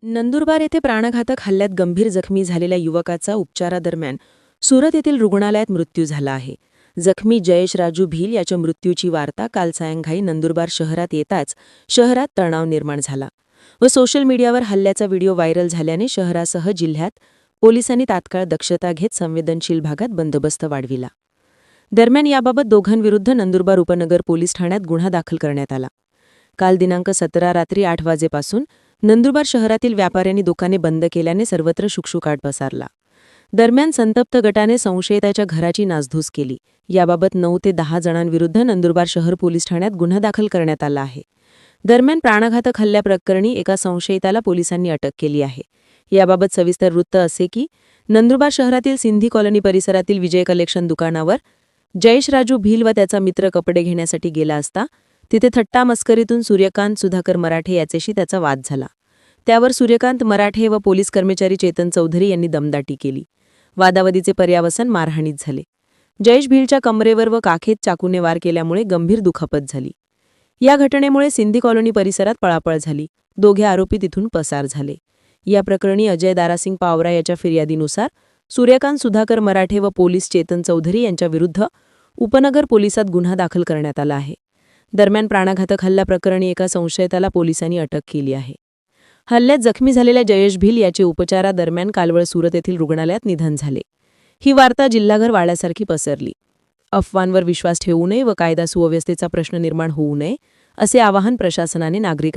नंदुरबार येथे प्राणघातक हल्ल्यात गंभीर जखमी झालेल्या युवकाचा उपचारादरम्यान सुरत येथील रुग्णालयात मृत्यू झाला आहे. जखमी जयेश राजू भील याच्या मृत्यूची वार्ता काल सायंकाळी नंदुरबार शहरात येताच शहरात तणाव निर्माण झाला व सोशल मीडियावर हल्ल्याचा व्हिडिओ व्हायरल झाल्याने शहरासह जिल्ह्यात पोलिसांनी तात्काळ दक्षता घेत संवेदनशील भागात बंदोबस्त वाढविला. दरम्यान याबाबत दोघांविरुद्ध नंदुरबार उपनगर पोलीस ठाण्यात गुन्हा दाखल करण्यात आला. काल दिनांक 17 रात्री 8 वाजेपासून नंदुरबार शहरातील व्यापाऱ्यांनी दुकाने बंद केल्याने सर्वत्र शुकशुकाट पसरला. दरम्यान संतप्त गटाने संशयिताच्या घराची नासधूस केली. याबाबत 9 ते 10 जणांविरुद्ध नंदुरबार शहर पोलीस ठाण्यात गुन्हा दाखल करण्यात आला आहे. दरम्यान प्राणघातक हल्ल्याप्रकरणी एका संशयिताला पोलिसांनी अटक केली आहे. याबाबत सविस्तर वृत्त असे की नंदुरबार शहरातील सिंधी कॉलनी परिसरातील विजय कलेक्शन दुकानावर जयेश राजू भील व त्याचा मित्र कपडे घेण्यासाठी गेला असता तिथे थट्टा मस्करीतून सूर्यकांत सुधाकर मराठे याच्याशी त्याचा वाद झाला. त्यावर सूर्यकांत मराठे व पोलीस कर्मचारी चेतन चौधरी यांनी दमदाटी केली. वादावादीचे पर्यावसन मारहाणीत झाले. जयेश भीलच्या कमरेवर व काखेत चाकूने वार केल्यामुळे गंभीर दुखापत झाली. या घटनेमुळे सिंधी कॉलनी परिसरात पळापळ झाली. दोघे आरोपी तिथून पसार झाले. या प्रकरणी अजय दारासिंग पावरा याच्या फिर्यादीनुसार सूर्यकांत सुधाकर मराठे व पोलीस चेतन चौधरी यांच्याविरुद्ध उपनगर पोलिसात गुन्हा दाखल करण्यात आला आहे. दरम्यान प्राणघातक हल्ल्याप्रकरणी एका संशयिताला पोलिसांनी अटक केली आहे. हल्ल्यात जखमी झालेल्या जयेश भील याचे उपचारादरम्यान कालवळ सुरत येथील रुग्णालयात निधन झाले. ही वार्ता जिल्हाभर वाड्यासारखी पसरली. अफवांवर विश्वास ठेवू नये व कायदा सुव्यवस्थेचा प्रश्न निर्माण होऊ नये असे आवाहन प्रशासनाने नागरिकांना